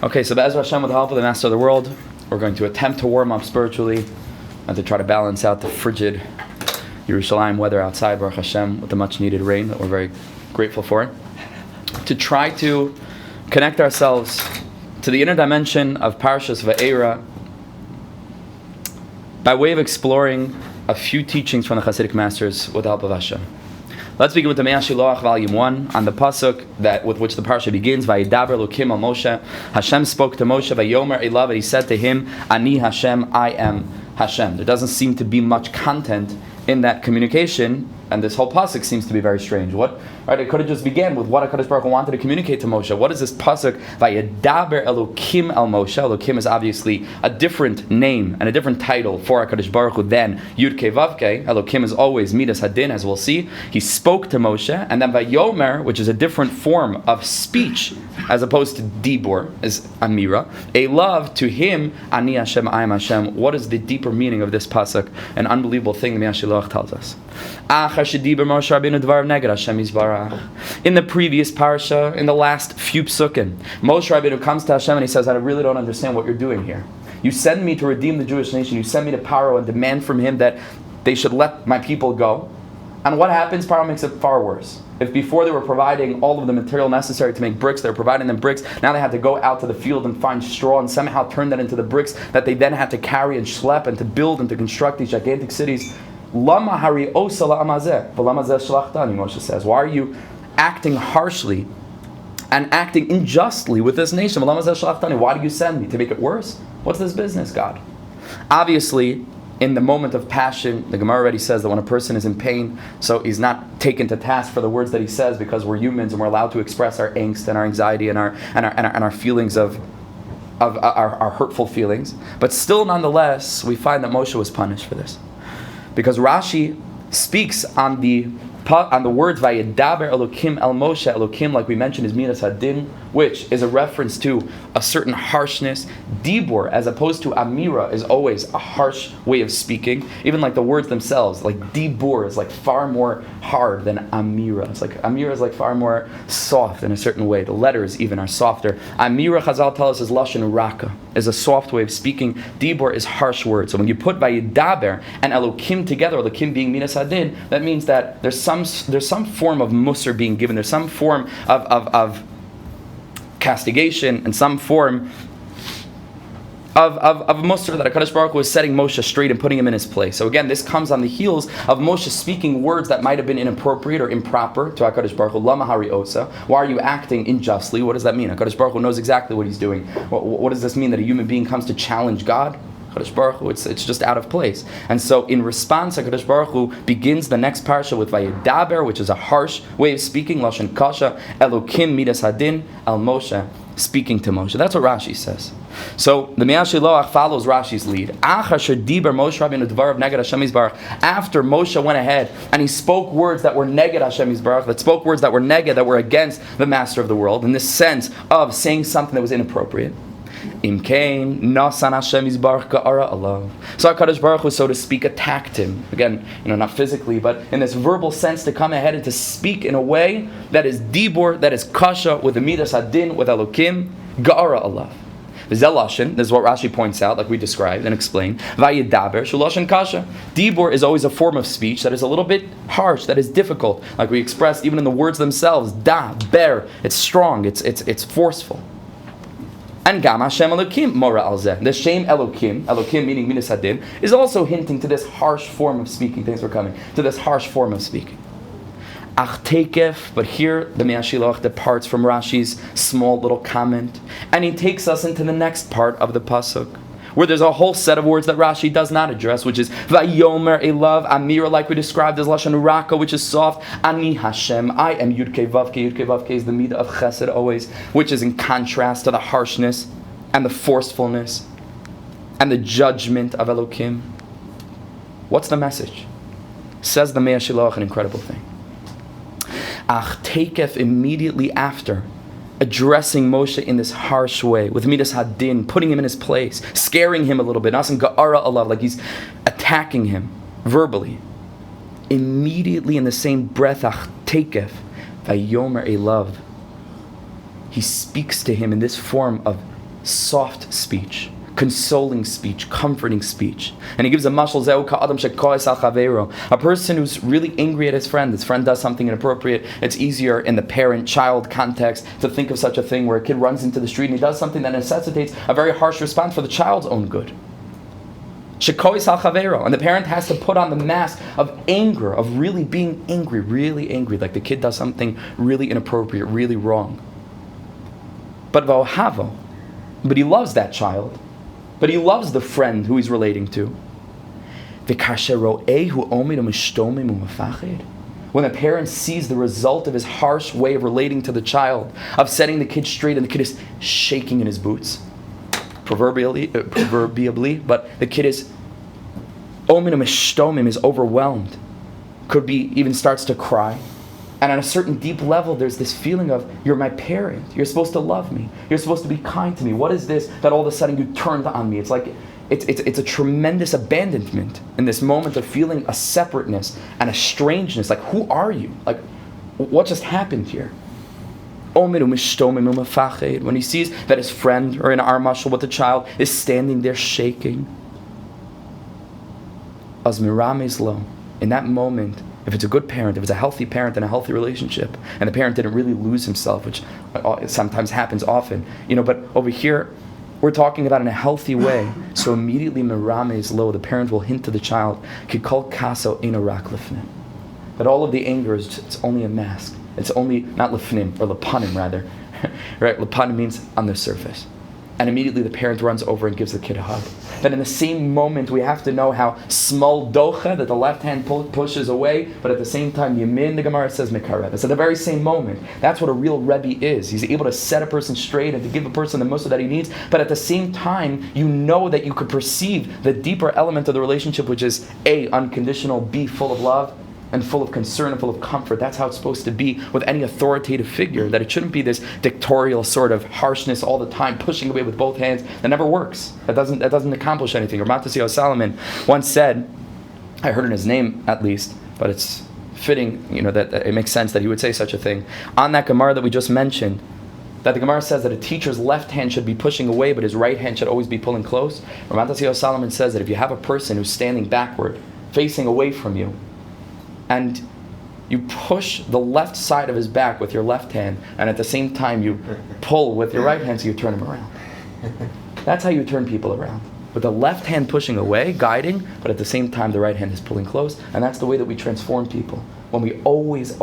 Okay, so Be'ezras Hashem, with the help of the Master of the World, we're going to attempt to warm up spiritually and to try to balance out the frigid Yerushalayim weather outside, Baruch Hashem, with the much needed rain that we're very grateful for. To try to connect ourselves to the inner dimension of Parshas Va'era by way of exploring a few teachings from the Chassidic masters with the help of Hashem. Let's begin with the Mei HaShiloach, volume 1, on the pasuk that with which the parsha begins. Vayidaber Elokim al Moshe. Hashem spoke to Moshe. Vayomer Elav, and he said to him, Ani Hashem, I am Hashem. There doesn't seem to be much content in that communication, and this whole pasuk seems to be very strange. What? Right? It could have just began with what HaKadosh Baruch Hu wanted to communicate to Moshe. What is this pasuk? Vayidaber Elokim al Moshe. Elokim is obviously a different name and a different title for HaKadosh Baruch Hu than Yud Kei Vav Kei. Elokim is always Midas Hadin, as we'll see. He spoke to Moshe, and then Vayomer, which is a different form of speech, as opposed to Dibur, is Amira. Elav, to him, Ani Hashem, I am Hashem. What is the deeper meaning of this pasuk? An unbelievable thing the Mei HaShiloach tells us. In the previous parsha, in the last few psukim, Moshe Rabbeinu comes to Hashem and he says, I really don't understand what you're doing here. You send me to redeem the Jewish nation. You send me to Paro and demand from him that they should let my people go. And what happens? Paro makes it far worse. If before they were providing all of the material necessary to make bricks, they were providing them bricks. Now they had to go out to the field and find straw and somehow turn that into the bricks that they then had to carry and schlep and to build and to construct these gigantic cities. Lama hari osala amazeh, v'lamazeh shlachtani, Moshe says. Why are you acting harshly and acting unjustly with this nation? V'lamazeh shlachtani. Why do you send me? To make it worse? What's this business, God? Obviously, in the moment of passion, the Gemara already says that when a person is in pain, so he's not taken to task for the words that he says, because we're humans and we're allowed to express our angst and our anxiety and our feelings of our hurtful feelings. But still, nonetheless, we find that Moshe was punished for this, because Rashi speaks on the words Vayidaber Elokim el Moshe. Elokim, like we mentioned, is Midas Hadin, which is a reference to a certain harshness. Dibur, as opposed to Amira, is always a harsh way of speaking. Even like the words themselves, like Dibur is like far more hard than Amira. It's like Amira is like far more soft in a certain way. The letters even are softer. Amira, Chazal tell us, is Lashon Raka, is a soft way of speaking. Dibur is harsh words. So when you put Vayidaber and Elokim together, Elokim being Midas Hadin, that means that there's some form of musar being given. There's some form of castigation and some form of musar that HaKadosh Baruch Hu was setting Moshe straight and putting him in his place. So again, this comes on the heels of Moshe speaking words that might have been inappropriate or improper to HaKadosh Baruch Hu. Lama hari osa. Why are you acting unjustly? What does that mean? HaKadosh Baruch Hu knows exactly what he's doing. What does this mean, that a human being comes to challenge God? HaKadosh Baruch Hu, it's just out of place. And so in response, HaKadosh Baruch Hu begins the next parsha with Vayidaber, which is a harsh way of speaking, Lashon Kasha, Elokim Midas Hadin, al Moshe, speaking to Moshe. That's what Rashi says. So the Mei HaShiloach follows Rashi's lead. After Moshe went ahead and he spoke words that were neged Hashem Yisbarach, that spoke words that were neged, that were against the Master of the world, in this sense of saying something that was inappropriate. Imkain nasan Hashem Yisbarach ga'ara alav. So HaKadosh Baruch Hu, so to speak, attacked him. Again, not physically, but in this verbal sense, to come ahead and to speak in a way that is dibur, that is kasha, with the midas hadin, with Elokim, ga'ara alav. Zelashin, this is what Rashi points out, like we described and explained. Vayidaber shulashin kasha. Dibur is always a form of speech that is a little bit harsh, that is difficult, like we expressed even in the words themselves. Da, ber, it's strong, it's forceful. And Gam Hashem Elokim Mora Alzeh. The Shem Elokim meaning Midas Hadin, is also hinting to this harsh form of speaking. Things were coming to this harsh form of speaking. Ach Tekef, but here the Mei HaShiloach departs from Rashi's small little comment, and he takes us into the next part of the pasuk, where there's a whole set of words that Rashi does not address, which is Vayomer Elav, Amira, like we described, as Lashon Raka, which is soft. Ani Hashem, I am Yud Kei Vav Kei. Yud Kei Vav Kei is the midah of Chesed always, which is in contrast to the harshness and the forcefulness and the judgment of Elokim. What's the message? Says the Mei HaShiloach an incredible thing. Ach Tekef, immediately after addressing Moshe in this harsh way, with Midas Hadin, putting him in his place, scaring him a little bit, Nasan Ga'ara Allah, like he's attacking him verbally. Immediately in the same breath, Ach Tekef, Vayomer Elav, he speaks to him in this form of soft speech, consoling speech, comforting speech. And he gives a mashal, Zeu ka'adam shekoes al chaveiro. A person who's really angry at his friend does something inappropriate. It's easier in the parent-child context to think of such a thing where a kid runs into the street and he does something that necessitates a very harsh response for the child's own good. Shekoes al chaveiro. And the parent has to put on the mask of anger, of really being angry, really angry, like the kid does something really inappropriate, really wrong. But v'ohavo, but he loves that child. But he loves the friend who he's relating to. When the parent sees the result of his harsh way of relating to the child, of setting the kid straight, and the kid is shaking in his boots, proverbially, but the kid is overwhelmed, could be even starts to cry. And on a certain deep level, there's this feeling of, you're my parent. You're supposed to love me. You're supposed to be kind to me. What is this that all of a sudden you turned on me? It's like, it's a tremendous abandonment in this moment of feeling a separateness and a strangeness. Like, who are you? Like, what just happened here? When he sees that his friend, or in our mashal with the child, is standing there shaking. In that moment, if it's a good parent, if it's a healthy parent and a healthy relationship, and the parent didn't really lose himself, which sometimes happens often, but over here, we're talking about in a healthy way. So immediately, merames lo, the parent will hint to the child, kikol kaso eno rak lifnim, that all of the anger it's only a mask. It's only, not lifnim, or lepanim rather, right? Lepanim means on the surface. And immediately the parent runs over and gives the kid a hug. That in the same moment we have to know how small docha, that the left hand pushes away, but at the same time yamin, the Gemara says mikarev. It's at the very same moment. That's what a real Rebbe is. He's able to set a person straight and to give a person the mussar that he needs, but at the same time you know that you could perceive the deeper element of the relationship, which is A, unconditional, B, full of love, and full of concern and full of comfort. That's how it's supposed to be with any authoritative figure, that it shouldn't be this dictatorial sort of harshness all the time, pushing away with both hands. That never works. That doesn't accomplish anything. Rav Matisyahu Salomon once said, I heard in his name at least, but it's fitting, that it makes sense that he would say such a thing. On that Gemara that we just mentioned, that the Gemara says that a teacher's left hand should be pushing away, but his right hand should always be pulling close. Rav Matisyahu Salomon says that if you have a person who's standing backward, facing away from you, and you push the left side of his back with your left hand, and at the same time you pull with your right hand, so you turn him around. That's how you turn people around. With the left hand pushing away, guiding, but at the same time the right hand is pulling close, and that's the way that we transform people. When we always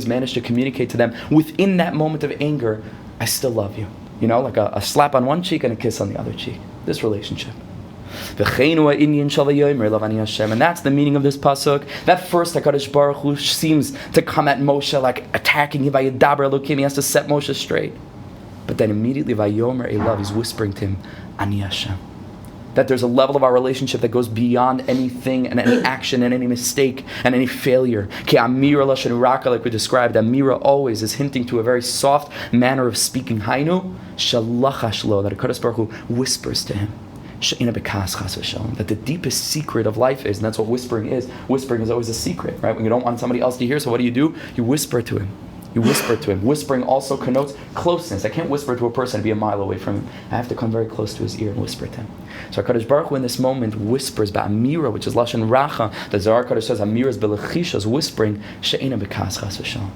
manage to communicate to them within that moment of anger, I still love you. Like a slap on one cheek and a kiss on the other cheek. This relationship. And that's the meaning of this pasuk. That first HaKadosh Baruch Hu seems to come at Moshe like attacking him by Yadaber Elokim. He has to set Moshe straight. But then immediately Vayomer Elav, he's whispering to him, Ani Hashem. That there's a level of our relationship that goes beyond anything and any action and any mistake and any failure. Ki Amira Lashon Raka, like we described, Amira always is hinting to a very soft manner of speaking. Hainu Shalach Hashlo, that HaKadosh Baruch Hu whispers to him. That the deepest secret of life is, and that's what whispering is. Whispering is always a secret, right? When you don't want somebody else to hear, so what do? You whisper to him. Whispering also connotes closeness. I can't whisper to a person and be a mile away from him. I have to come very close to his ear and whisper to him. So HaKadosh Baruch Hu in this moment whispers, Ba'amira, which is Lashon Racha, the Zohar Kodesh says, Amira is Belechisha, is whispering, She'ena B'kas Chas v'shalom.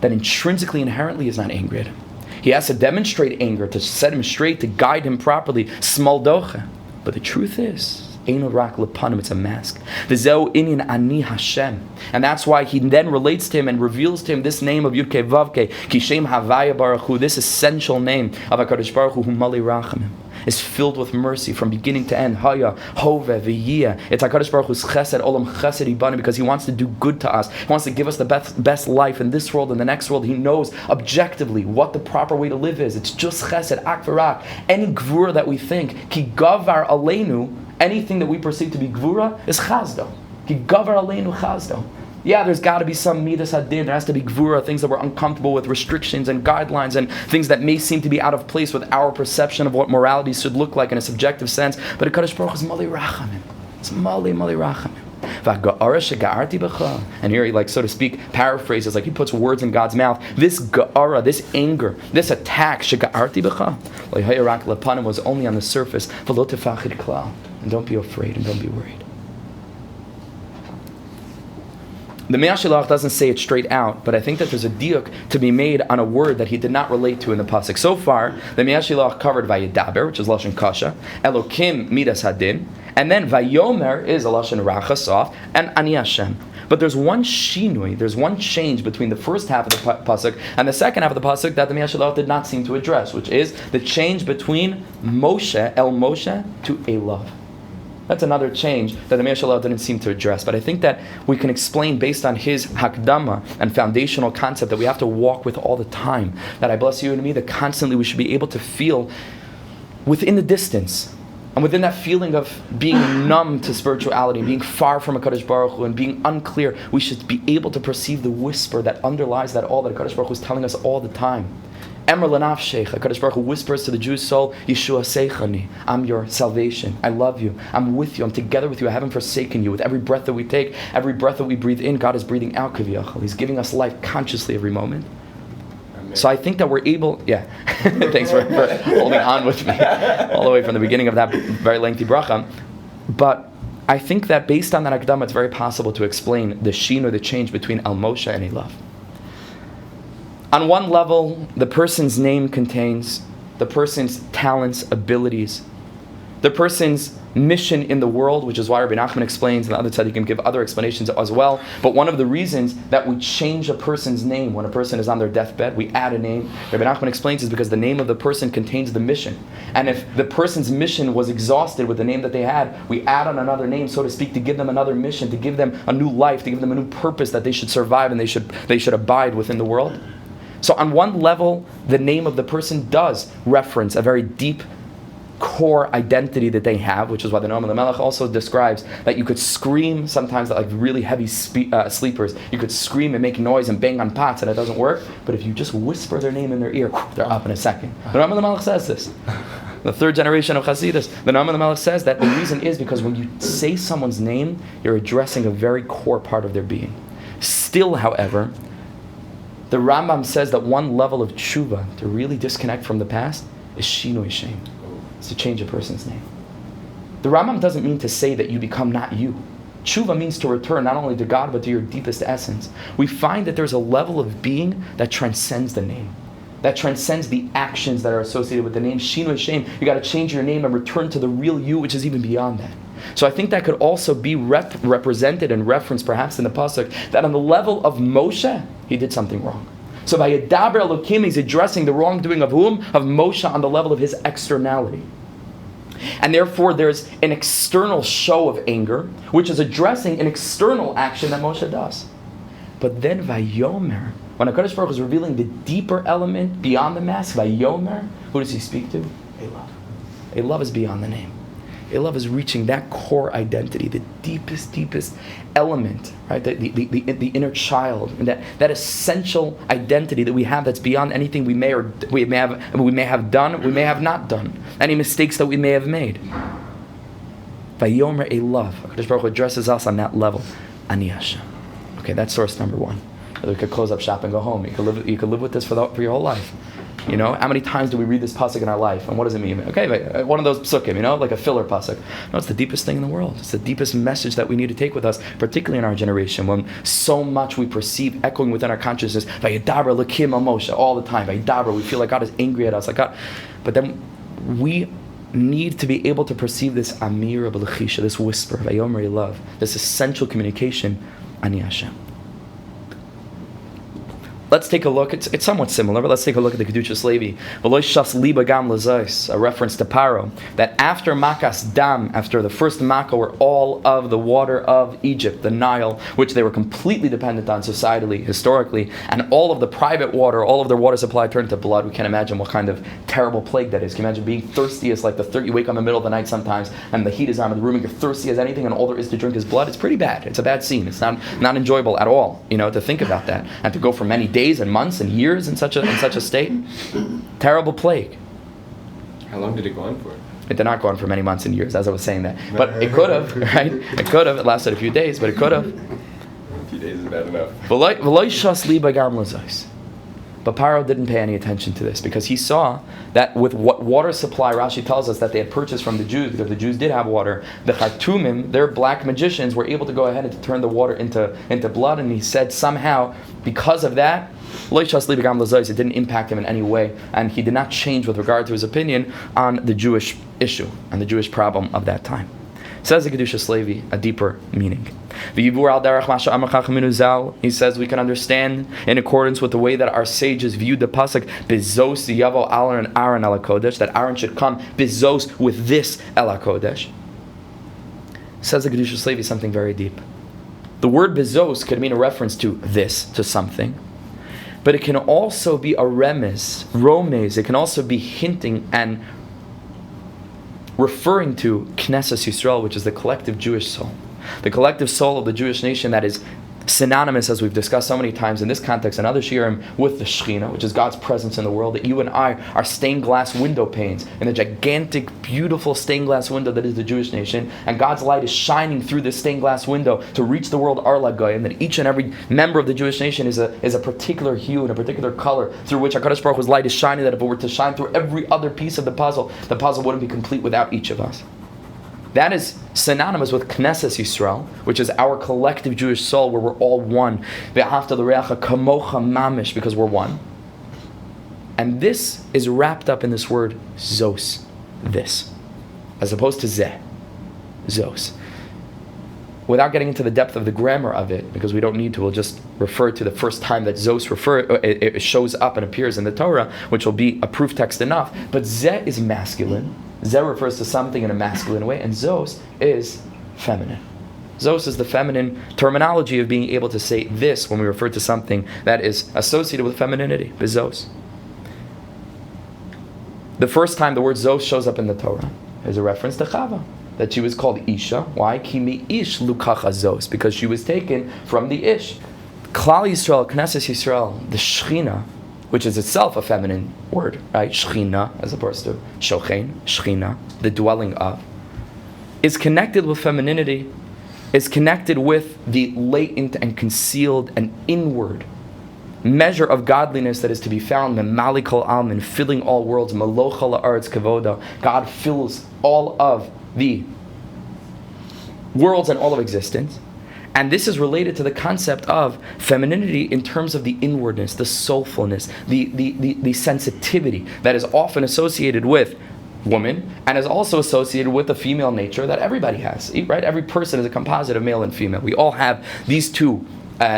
That intrinsically, inherently is not angry at him. He has to demonstrate anger to set him straight, to guide him properly. Smal docha. But the truth is, Eino rak lepanim, it's a mask. V'zeu inyan ani Hashem. And that's why he then relates to him and reveals to him this name of Yudke Vavke, Kishem Havaya Baruch Hu, this essential name of HaKadosh Baruch Hu, Mali Rachamim, is filled with mercy from beginning to end. Haya, Hove, V'yiyah. It's HaKadosh Baruch Hu's chesed, olam chesed ibani, because he wants to do good to us. He wants to give us the best life in this world and the next world. He knows objectively what the proper way to live is. It's just chesed, ak v'rak. Any gvura that we think, ki gavar aleinu, anything that we perceive to be gvura, is chazdo. Ki gavar aleinu chazdo. Yeah, there's got to be some midas hadin. There has to be gvura, things that we're uncomfortable with, restrictions and guidelines, and things that may seem to be out of place with our perception of what morality should look like in a subjective sense. But HaKadosh Baruch Hu is mali rachamim. It's mali rachamim. And here he, like, so to speak, paraphrases, like he puts words in God's mouth. This ga'ara, this anger, this attack, was only on the surface. And don't be afraid and don't be worried. The Mei HaShiloach doesn't say it straight out, but I think that there's a diuk to be made on a word that he did not relate to in the pasuk. So far, the Mei HaShiloach covered Vayedaber, which is Lashon Kasha, Elokim Midas Hadin, and then Vayomer is a Lashon Racha, soft, and Ani Hashem. But there's one shinui, there's one change between the first half of the pasuk and the second half of the pasuk that the Mei HaShiloach did not seem to address, which is the change between Moshe, El Moshe, to Elav. That's another change that the Mei HaShiloach didn't seem to address. But I think that we can explain based on his hakdama and foundational concept that we have to walk with all the time. That I bless you and me, that constantly we should be able to feel within the distance. And within that feeling of being numb to spirituality, being far from HaKadosh Baruch Hu, and being unclear, we should be able to perceive the whisper that underlies that all that HaKadosh Baruch Hu is telling us all the time. Emer l'nafshech, HaKadosh Baruch Hu whispers to the Jewish soul, Yeshua seichani, I'm your salvation, I love you, I'm with you, I'm together with you, I haven't forsaken you. With every breath that we take, every breath that we breathe in, God is breathing out, kaviyachal. He's giving us life consciously every moment. Amen. So I think that we're able, thanks for holding on with me, all the way from the beginning of that very lengthy bracha. But I think that based on that akdama, it's very possible to explain the shin or the change between Al Moshe and Elav. On one level, the person's name contains the person's talents, abilities, the person's mission in the world, which is why Rabbi Nachman explains, and the other tzaddikim can give other explanations as well. But one of the reasons that we change a person's name when a person is on their deathbed, we add a name, Rabbi Nachman explains, is because the name of the person contains the mission. And if the person's mission was exhausted with the name that they had, we add on another name, so to speak, to give them another mission, to give them a new life, to give them a new purpose that they should survive and they should abide within the world. So on one level, the name of the person does reference a very deep core identity that they have, which is why the Noam of the Melech also describes that you could scream sometimes, that like really heavy sleepers, you could scream and make noise and bang on pots and it doesn't work, but if you just whisper their name in their ear, they're up in a second. The Noam of the Melech says this. The third generation of Chassidus, the Noam of the Melech says that the reason is because when you say someone's name, you're addressing a very core part of their being. Still, however, the Rambam says that one level of tshuva, to really disconnect from the past, is shinoi shem. It's to change a person's name. The Rambam doesn't mean to say that you become not you. Tshuva means to return not only to God, but to your deepest essence. We find that there's a level of being that transcends the name, that transcends the actions that are associated with the name. Shinoi shem, you got to change your name and return to the real you, which is even beyond that. So I think that could also be represented and referenced perhaps in the pasuk that on the level of Moshe, he did something wrong. So by Yedaber Elokim, he's addressing the wrongdoing of whom? Of Moshe on the level of his externality. And therefore there's an external show of anger, which is addressing an external action that Moshe does. But then Vayomer, when HaKadosh Baruch Hu is revealing the deeper element beyond the mask, Vayomer, who does he speak to? Elav. Elav is beyond the name. Elav is reaching that core identity, the deepest element, right? The inner child, and that essential identity that we have that's beyond anything we may have done, we may have not done, any mistakes that we may have made. Vayomer Elav, HaKadosh Baruch Hu addresses us on that level. Ani Hashem. Okay, that's source number one. We could close up shop and go home. You could live with this for your whole life. You know, how many times do we read this pasuk in our life? And what does it mean? Okay, one of those psukim, like a filler pasuk. No, it's the deepest thing in the world. It's the deepest message that we need to take with us, particularly in our generation, when so much we perceive echoing within our consciousness, Vayedaber Elokim al Moshe, all the time. Vayedaber, we feel like God is angry at us, like God. But then we need to be able to perceive this Amir B'Lechisha, this whisper, Vayomer Elav, this essential communication, Ani Hashem. Let's take a look. It's somewhat similar, but let's take a look at the Kedushas Levi. A reference to Paro, that after Makas Dam, after the first Makkah, where all of the water of Egypt, the Nile, which they were completely dependent on societally, historically, and all of the private water, all of their water supply turned to blood. We can't imagine what kind of terrible plague that is. Can you imagine being thirsty as like you wake up in the middle of the night sometimes, and the heat is on in the room, and you're thirsty as anything, and all there is to drink is blood? It's pretty bad. It's a bad scene. It's not enjoyable at all, to think about that, and to go for many days and months and years in such a state. Terrible plague. How long did it go on for? It did not go on for many months and years, as I was saying that. But it could have, right? It could have. It lasted a few days, but it could have. A few days is bad enough. But Paro didn't pay any attention to this because he saw that with what water supply, Rashi tells us that they had purchased from the Jews, because the Jews did have water, the Khartoumim, their black magicians, were able to go ahead and to turn the water into blood, and he said somehow, because of that, it didn't impact him in any way, and he did not change with regard to his opinion on the Jewish issue, and the Jewish problem of that time. Says the Kedushas Levi, a deeper meaning. He says we can understand in accordance with the way that our sages viewed the pasuk bezos yavo Aaron and Aaron el kodesh, that Aaron should come bezos with this el kodesh. Says the Kedushas Levi something very deep. The word bezos could mean a reference to this, to something, but it can also be a romez. It can also be hinting and referring to Knesset Yisrael, which is the collective Jewish soul. The collective soul of the Jewish nation that is synonymous, as we've discussed so many times in this context and other shiurim, with the Shekhinah, which is God's presence in the world, that you and I are stained glass window panes in the gigantic, beautiful stained glass window that is the Jewish nation, and God's light is shining through this stained glass window to reach the world Ar Lagoyim, that each and every member of the Jewish nation is a particular hue and a particular color through which HaKadosh Baruch Hu's light is shining, that if it were to shine through every other piece of the puzzle wouldn't be complete without each of us. That is synonymous with Knesset Yisrael, which is our collective Jewish soul, where we're all one. Ve'ahavta l'reacha kamocha mamish, because we're one. And this is wrapped up in this word zos, this, as opposed to zeh, zos. Without getting into the depth of the grammar of it, because we don't need to, we'll just refer to the first time that zos it shows up and appears in the Torah, which will be a proof text enough. But zeh is masculine. Zeh refers to something in a masculine way, and zos is feminine. Zos is the feminine terminology of being able to say this when we refer to something that is associated with femininity, bezos. The first time the word zos shows up in the Torah is a reference to Chava, that she was called Isha. Why? Ki mi ish lukacha zos, because she was taken from the Ish. Klal Yisrael, Knesset Yisrael, the Shekhinah, which is itself a feminine word, right? Shechina, as opposed to shochen, Shechina, the dwelling of, is connected with femininity, is connected with the latent and concealed and inward measure of godliness that is to be found in Malikol Almin, filling all worlds, Malocha la'aretz kavoda. God fills all of the worlds and all of existence. And this is related to the concept of femininity in terms of the inwardness, the soulfulness, the sensitivity that is often associated with woman, and is also associated with the female nature that everybody has. Right? Every person is a composite of male and female. We all have these two.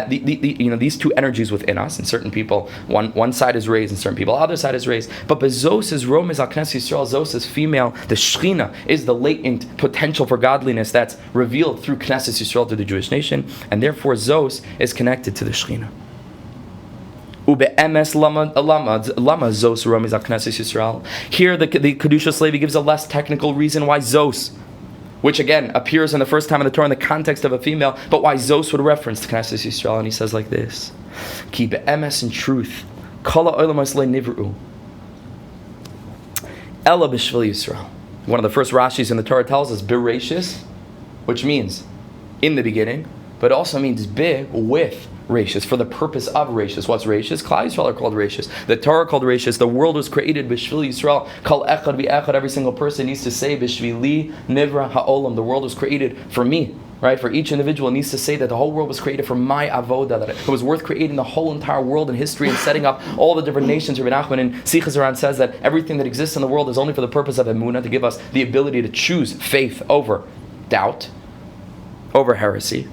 These two energies within us, and certain people, one side is raised, and certain people, other side is raised. But Zos is Romez al Knesset Yisrael. Zos is female. The Shechina is the latent potential for godliness that's revealed through Knesset Yisrael, to the Jewish nation, and therefore Zos is connected to the Shechina. Ube'emes lama Zos Romez al Knesset Yisrael. Here, the Kedushas Levi gives a less technical reason why Zos, which again appears in the first time in the Torah in the context of a female, but why Zos would reference to Knesset Yisrael, and he says like this: Ki be'emes, in truth, kol ha'olam lo nivru ela b'shvil Yisrael. One of the first Rashis in the Torah tells us Bereshis, which means in the beginning, but also means be with Rashis, for the purpose of Rashis. What's Rashis? Klal Yisrael are called Rashis. The Torah called Rashis. The world was created b'shvil Yisrael. Kol echad v'echad. Every single person needs to say b'shvili nivra ha'olam. The world was created for me. Right? For each individual needs to say that the whole world was created for my avoda, that it was worth creating the whole entire world and history and setting up all the different nations. Rabbi Nachman in Sichas Aran says that everything that exists in the world is only for the purpose of emunah, to give us the ability to choose faith over doubt, over heresy.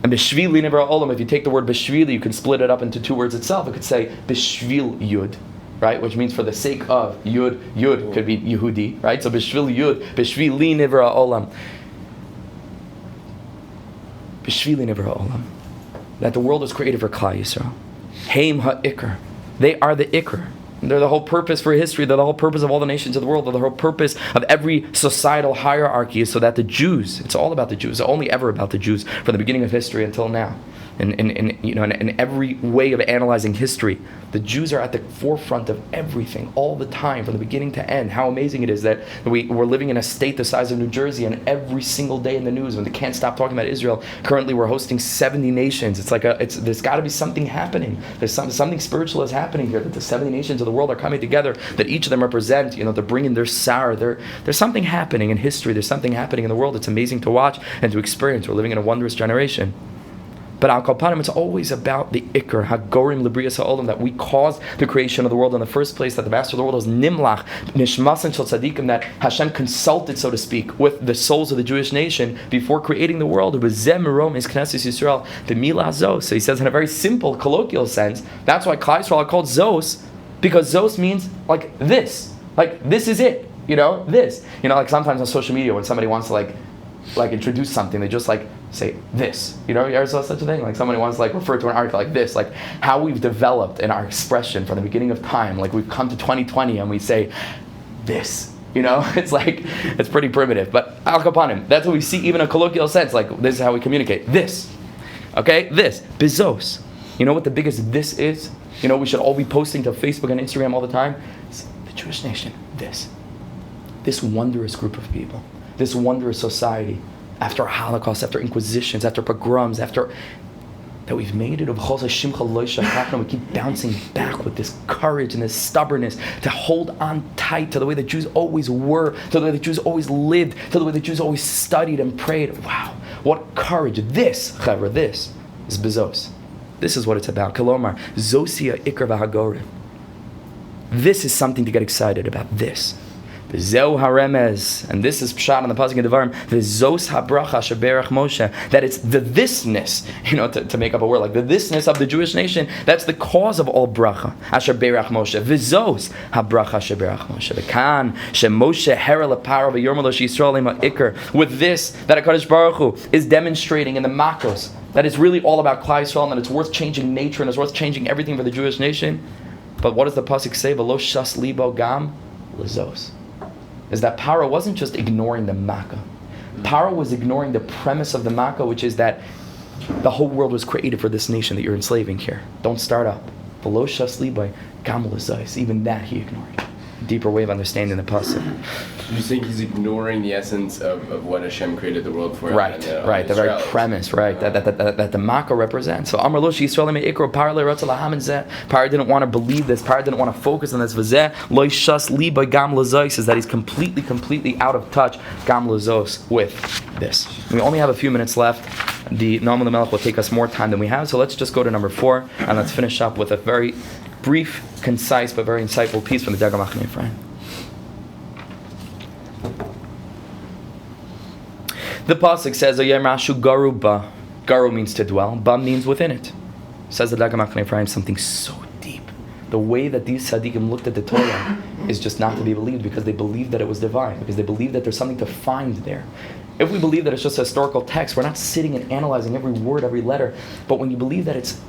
And b'shvili nivra olam, if you take the word b'shvili, you can split it up into two words itself. It could say b'shvil yud, right, which means for the sake of yud. Yud could be Yehudi, right? So b'shvil yud, b'shvili nivra olam, b'shvili nivra olam, that the world was created for Klal Yisrael. Heim ha'ikr, they are the ikr. They're the whole purpose for history. They're the whole purpose of all the nations of the world. They're the whole purpose of every societal hierarchy, is so that the Jews, it's all about the Jews, only ever about the Jews from the beginning of history until now. in every way of analyzing history. The Jews are at the forefront of everything, all the time, from the beginning to end. How amazing it is that we're living in a state the size of New Jersey, and every single day in the news, when they can't stop talking about Israel, currently we're hosting 70 nations. There's got to be something happening. There's something spiritual is happening here, that the 70 nations of the world are coming together, that each of them represent, they're bringing their sar. There's something happening in history. There's something happening in the world. It's amazing to watch and to experience. We're living in a wondrous generation. But al kalpanim, it's always about the ikar, hagorim libriyas ha'olam, that we caused the creation of the world in the first place, that the master of the world was nimlach, nishmasan shel tzadikim, that Hashem consulted, so to speak, with the souls of the Jewish nation before creating the world. It was zem merom is Knesset Yisrael, the milah zos. So he says in a very simple, colloquial sense, that's why Klal Yisrael are called zos, because zos means like this. Like, this is it. This. Like sometimes on social media when somebody wants to like introduce something, they just say this. You ever saw such a thing? Like somebody wants to refer to an article like this, like how we've developed in our expression from the beginning of time. Like we've come to 2020 and we say this. It's pretty primitive. But al kapanim, that's what we see even in a colloquial sense. Like this is how we communicate. This. Okay? This. Bizos. You know what the biggest this is? We should all be posting to Facebook and Instagram all the time. It's the Jewish nation. This wondrous group of people. This wondrous society, after Holocaust, after Inquisitions, after pogroms, after that we've made it. We keep bouncing back with this courage and this stubbornness to hold on tight to the way the Jews always were, to the way the Jews always lived, to the way the Jews always studied and prayed. Wow, what courage. This is bezos. This is what it's about. Kalomar, zosia ikar v'hagorim. This is something to get excited about. This. V'zeu haremez, and this is pshat on the pasuk in Devarim. V'zos habracha sheberach Moshe. That it's the thisness, to make up a word, like the thisness of the Jewish nation. That's the cause of all bracha. Asher berach Moshe. V'zos habracha sheberach Moshe. V'kan shemoshe hera leparo v'yormalo sheYisrael ema ikar. With this, that HaKadosh Baruch Hu is demonstrating in the makos that it's really all about Klal Yisrael, and that it's worth changing nature and it's worth changing everything for the Jewish nation. But what does the pasuk say? V'lo shas libo gam lezos. Is that Paro wasn't just ignoring the Makkah. Paro was ignoring the premise of the Makkah, which is that the whole world was created for this nation that you're enslaving here. Don't start up. Below Shas Libai, Gamul Azais. Even that he ignored. Deeper way of understanding the pasuk. You think he's ignoring the essence of what Hashem created the world for? Right. The very premise, right? That the Makkah represents. So Amar Lo Yisrael me ikro Paro le'rotza lahamin zeh. Paro didn't want to believe this. Paro didn't want to focus on this. V'zeh lo shas liba gam lazos, is that he's completely out of touch gam lazos with this. We only have a few minutes left. The Noam Melech will take us more time than we have. So let's just go to number 4 and let's finish up with a very brief, concise, but very insightful piece from the Degel Machaneh Ephraim. The pasuk says, "Oyermashu garu ba." Garu means to dwell. Ba means within it. Says the Degel Machaneh Ephraim something so deep. The way that these tzaddikim looked at the Torah is just not to be believed, because they believed that it was divine, because they believed that there's something to find there. If we believe that it's just a historical text, we're not sitting and analyzing every word, every letter. But when you believe that it's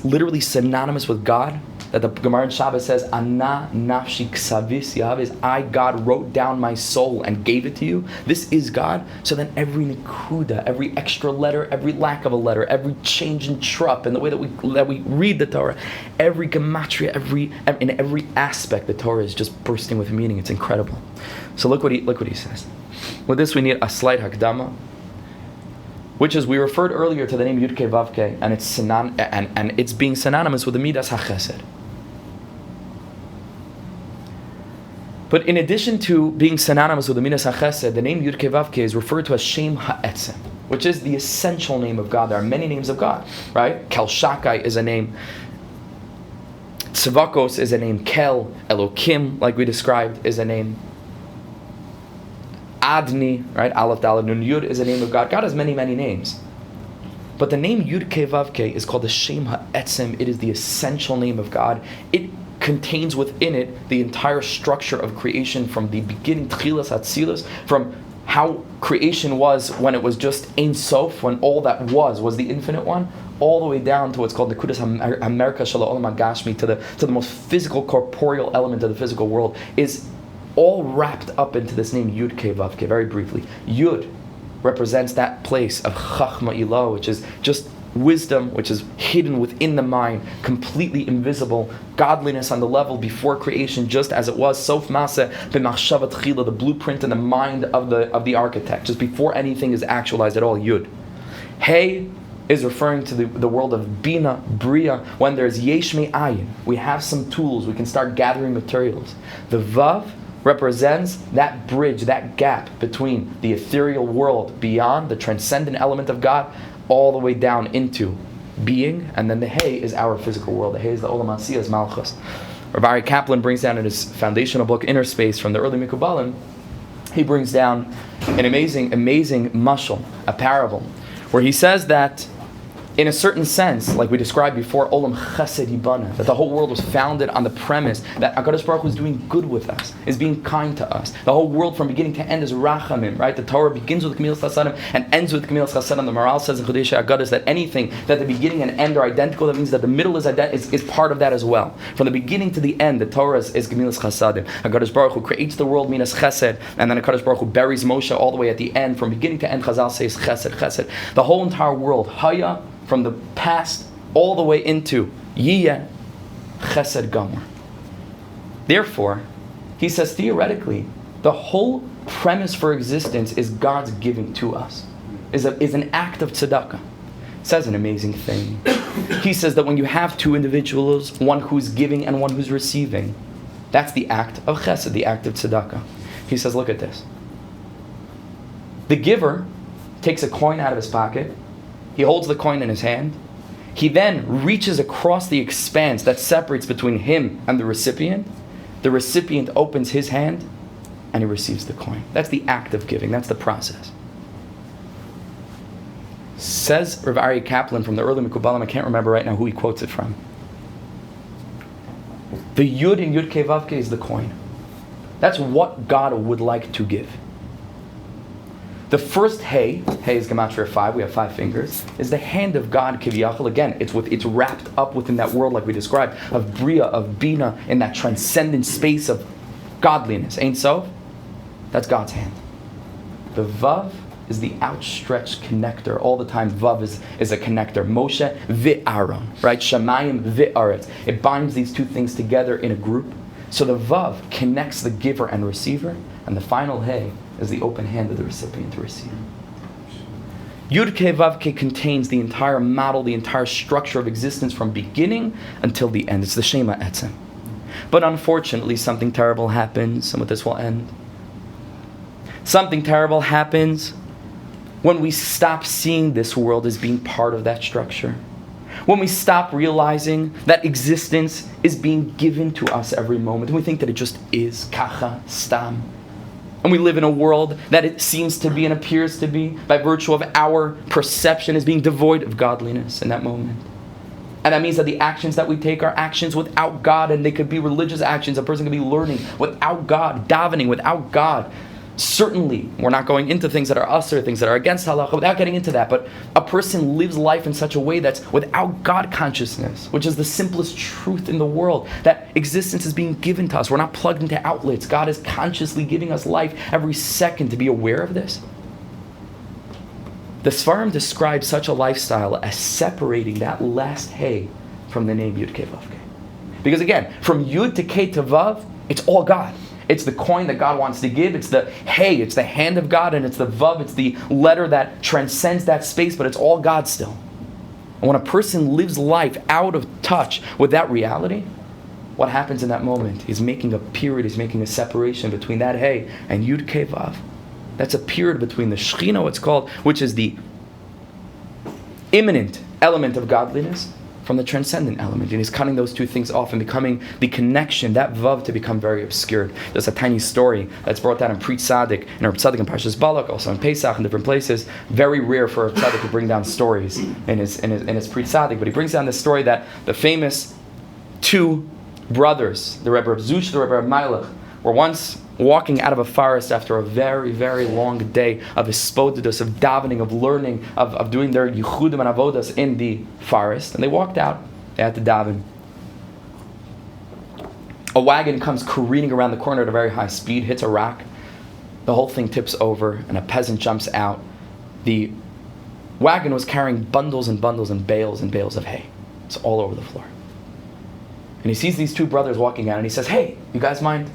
literally synonymous with God, that the Gemara in Shabbos says, Ana nafshi ksavis yav, is I, God, wrote down my soul and gave it to you. This is God. So then every nikuda, every extra letter, every lack of a letter, every change in trup, and the way that we read the Torah, every gematria, in every aspect, the Torah is just bursting with meaning. It's incredible. So look what he says. With this, we need a slight hakdama, which is, we referred earlier to the name Yud Kei Vav Kei, and it's being synonymous with the Midas HaChesed. But in addition to being synonymous with the Midas HaChesed, the name Yud Kei Vav Kei is referred to as Shem HaEtzem, which is the essential name of God. There are many names of God, right? Kel Shakai is a name. Tzvakos is a name. Kel, Elokim, like we described, is a name. Adni, right? Aleph, Daled, Nun, Yud is a name of God. God has many, many names. But the name Yud Kei Vav Kei is called the Shem HaEtzem. It is the essential name of God. It contains within it the entire structure of creation, from the beginning, Tchilas Hatzilus, from how creation was when it was just Ein Sof, when all that was the infinite one, all the way down to what's called the Kedushas Levi Shel Ha'olam HaGashmi, to the most physical, corporeal element of the physical world, is all wrapped up into this name Yud Kei Vav Kei. Very briefly, Yud represents that place of Chachma Ilah, which is just wisdom, which is hidden within the mind, completely invisible, godliness on the level before creation, just as it was, sof maseh b'machshava tchila, the blueprint in the mind of the architect, just before anything is actualized at all, yud. Hey is referring to the world of bina, bria, when there's yesh me'ayin, we have some tools, we can start gathering materials. The vav represents that bridge, that gap between the ethereal world beyond the transcendent element of God, all the way down into being, and then the Hey is our physical world. The Hey is the Olam Asiyas Malchus. Rabbi Ari Kaplan brings down in his foundational book, Inner Space, from the early Mikubalim, he brings down an amazing mashal, a parable, where he says that in a certain sense, like we described before, Olam Chesed Yibana, that the whole world was founded on the premise that HaKadosh Baruch Hu is doing good with us, is being kind to us. The whole world from beginning to end is Rachamim, right? The Torah begins with Gemilas Chasadim and ends with Gemilas Chasadim. The Maral says in Chodeshei Agados that anything that the beginning and end are identical, that means that the middle is part of that as well. From the beginning to the end, the Torah is Gemilas Chasadim. HaKadosh Baruch Hu creates the world, Minas Chesed, and then HaKadosh Baruch Hu buries Moshe all the way at the end. From beginning to end, Chazal says Chesed. The whole entire world, Haya, from the past all the way into Yiyeh Chesed Gamor. Therefore, he says theoretically, the whole premise for existence is God's giving to us, is an act of tzedakah. Says an amazing thing. He says that when you have two individuals, one who's giving and one who's receiving, that's the act of chesed, the act of tzedakah. He says, look at this. The giver takes a coin out of his pocket. He holds the coin in his hand. He then reaches across the expanse that separates between him and the recipient. The recipient opens his hand and he receives the coin. That's the act of giving. That's the process. Says Rav Aryeh Kaplan from the early Mikubalim, I can't remember right now who he quotes it from. The Yud in Yud Kei Vav Kei is the coin. That's what God would like to give. The first Hey is Gematria 5, we have 5 fingers, is the hand of God, Kiviyachal. Again, it's wrapped up within that world like we described, of Bria, of Bina, in that transcendent space of godliness. Ain't so? That's God's hand. The Vav is the outstretched connector. All the time, Vav is a connector. Moshe v'Aaron, right? Shamayim v'Aretz. It binds these two things together in a group. So the Vav connects the giver and receiver, and the final Hey is the open hand of the recipient to receive. Yud Kei Vav Kei contains the entire model, the entire structure of existence from beginning until the end. It's the Shema Etzem. But unfortunately, something terrible happens, and with this will end. Something terrible happens when we stop seeing this world as being part of that structure. When we stop realizing that existence is being given to us every moment, and we think that it just is, kacha, stam. And we live in a world that it seems to be and appears to be, by virtue of our perception, as being devoid of godliness in that moment. And that means that the actions that we take are actions without God, and they could be religious actions. A person could be learning without God, davening without God. Certainly, we're not going into things that are usher, things that are against halacha, without getting into that. But a person lives life in such a way that's without God consciousness, which is the simplest truth in the world, that existence is being given to us. We're not plugged into outlets. God is consciously giving us life every second. To be aware of this, the Sfarim describe such a lifestyle as separating that last Hey from the name Yud Kei Vav Kei. Because again, from Yud to Kei to Vav, it's all God. It's the coin that God wants to give. It's the Hey, it's the hand of God, and it's the Vav, it's the letter that transcends that space, but it's all God still. And when a person lives life out of touch with that reality, what happens in that moment? He's making a period, he's making a separation between that Hey and Yud Kei Vav. That's a period between the Shechina, what's called, which is the immanent element of godliness, from the transcendent element. And he's cutting those two things off and becoming the connection, that Vav, to become very obscured. There's a tiny story that's brought down in Pri Tzaddik, in Reb Tzaddik and Parshas Balak, also in Pesach, in different places. Very rare for Reb Tzaddik to bring down stories in his Pri Tzaddik, but he brings down the story that the famous two brothers, the Rebbe of Zush, the Rebbe of Mailach, were once walking out of a forest after a very, very long day of hispodidus, of davening, of learning, of doing their yichudim and avodas in the forest. And they walked out. They had to daven. A wagon comes careening around the corner at a very high speed, hits a rock. The whole thing tips over, and a peasant jumps out. The wagon was carrying bundles and bundles and bales of hay. It's all over the floor. And he sees these two brothers walking out, and he says, "Hey, you guys mind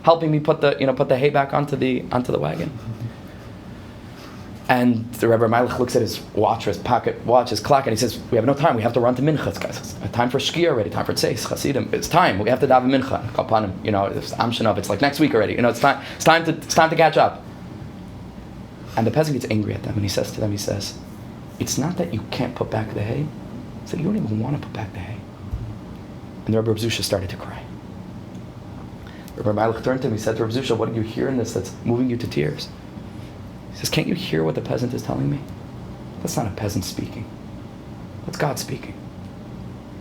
helping me put the hay back onto the wagon?" And the Rebbe Malach looks at his watch, or his pocket watch, his clock, and he says, "We have no time. We have to run to Mincha. It's time for Shkia already. Time for Tzeis, Chassidim. It's time. We have to daven Mincha." It's Amshanov. It's like next week already. It's time to catch up. And the peasant gets angry at them, and he says to them, "It's not that you can't put back the hay. It's that you don't even want to put back the hay." And the Rebbe Zusha started to cry. Rebbe Malach turned to him. He said to Rebbe Zusha, "What do you hear in this that's moving you to tears?" He says, "Can't you hear what the peasant is telling me? That's not a peasant speaking. That's God speaking.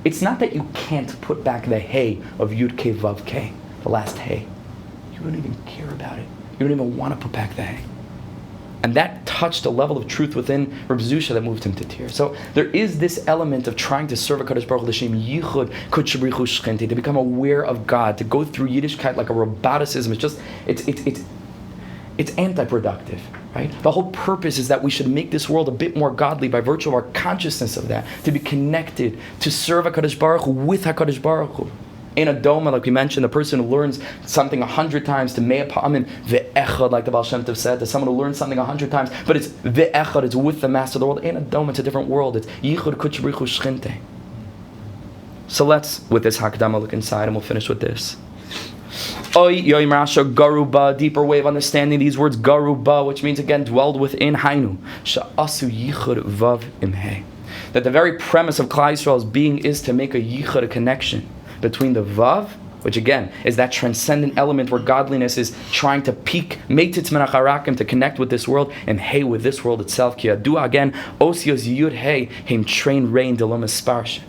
It's not that you can't put back the hay of Yud K Vav K, the last hay. You don't even care about it. You don't even want to put back the hay." And that touched a level of truth within Reb Zusha that moved him to tears. So there is this element of trying to serve a Kadosh Baruch Hu L'Shem Yichud Kutshabrichu Shchenti, to become aware of God, to go through Yiddishkeit like a roboticism. It's anti-productive, right? The whole purpose is that we should make this world a bit more godly by virtue of our consciousness of that, to be connected, to serve HaKadosh Baruch Hu with HaKadosh Baruch Hu. In a doma, like we mentioned, the person who learns something 100 times to Mei HaPa'amin ve'echad, like the Baal Shem Tov said, to someone who learns something 100 times, but it's ve'echad, it's with the Master of the world. In a doma, it's a different world. It's Yichud Kutshabrichu Shchinte. So let's, with this Hakdama, look inside, and we'll finish with this. Oy yoim rasha garuba, deeper way of understanding these words, garuba, which means again dwelled within, hainu sha'asu yichud vav imhei, that the very premise of Klal Yisrael's being is to make a yichud, a connection between the vav, which again is that transcendent element where godliness is trying to peak, meititz menach harakim, to connect with this world, and hey, with this world itself. Ki adua, again, osios yud hey heim train rein delom esparshe.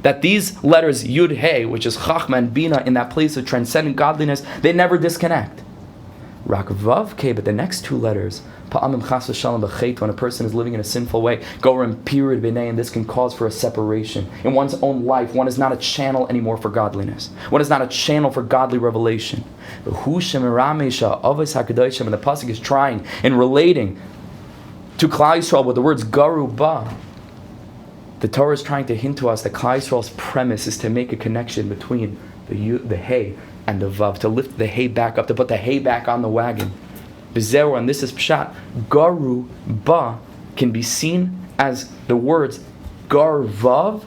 That these letters Yud Hey, which is Chachma and Bina, in that place of transcendent godliness, they never disconnect. Rak Vav K, but the next two letters, Pa'amim Chas v'Shalom b'Chet, when a person is living in a sinful way, Gorim Pirid B'nei, and this can cause for a separation. In one's own life, one is not a channel anymore for godliness. One is not a channel for godly revelation. And the Pasuk is trying and relating to Klal Yisrael with the words Garu Ba. The Torah is trying to hint to us that Klal Yisrael's premise is to make a connection between the hay and the vav, to lift the hay back up, to put the hay back on the wagon. B'zero, and this is pshat, garu ba can be seen as the words gar vav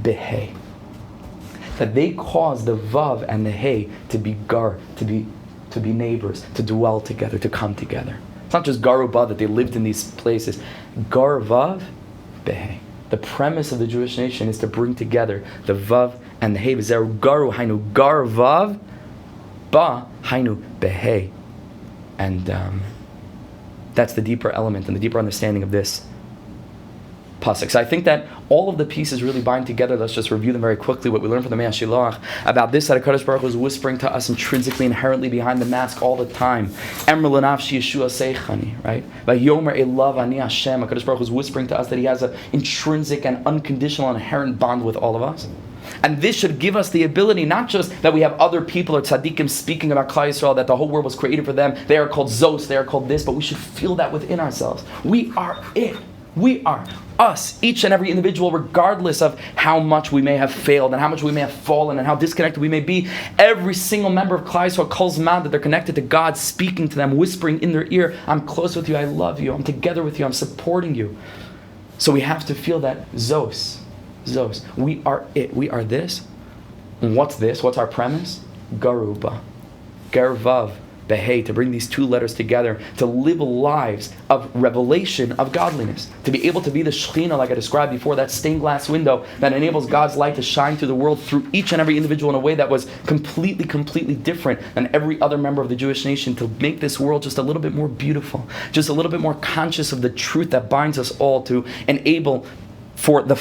behay. That they cause the vav and the hay to be gar, to be neighbors, to dwell together, to come together. It's not just garu ba that they lived in these places. Gar vav behay. The premise of the Jewish nation is to bring together the vav and the hey. V'zeru garu hainu gar vav, ba hainu behei. And that's the deeper element and the deeper understanding of this pasuk. So I think that all of the pieces really bind together. Let's just review them very quickly. What we learned from the Mei HaShiloach about this, that HaKadosh Baruch Hu is whispering to us intrinsically, inherently behind the mask all the time. Emr l'nafshi Yeshua seichani, right? Vayomer elav ani Hashem. HaKadosh Baruch Hu is whispering to us that He has an intrinsic and unconditional, inherent bond with all of us. And this should give us the ability, not just that we have other people or tzaddikim speaking about Klal Yisrael, that the whole world was created for them. They are called Zos, they are called this, but we should feel that within ourselves. We are it. We are us, each and every individual, regardless of how much we may have failed and how much we may have fallen and how disconnected we may be. Every single member of Klal Yisrael calls man that they're connected to God, speaking to them, whispering in their ear, I'm close with you, I love you, I'm together with you, I'm supporting you. So we have to feel that Zos. We are it. We are this. And what's this? What's our premise? Garuba. Gervav. Behei, to bring these two letters together, to live lives of revelation of godliness, to be able to be the Shekhinah, like I described before, that stained glass window that enables God's light to shine through the world through each and every individual in a way that was completely different than every other member of the Jewish nation, to make this world just a little bit more beautiful, just a little bit more conscious of the truth that binds us all, to enable for the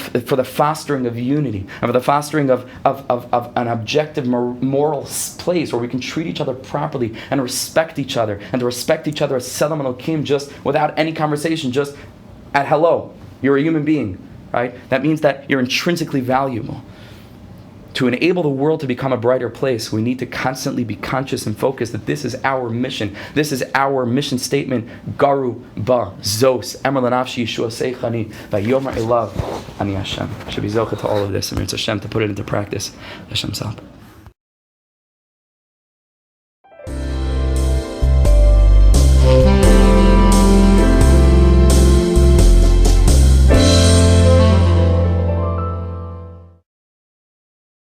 fostering of unity, and for the fostering of an objective moral place where we can treat each other properly and respect each other, and to respect each other as Selam Elokim, just without any conversation, just at hello, you're a human being, right? That means that you're intrinsically valuable. To enable the world to become a brighter place, we need to constantly be conscious and focused that this is our mission. This is our mission statement. Garu ba zos emer lanafshi Yeshua seichani vayomar elav ani Hashem. Should be zocha to all of this, and it's Hashem to put it into practice. Hashem's help.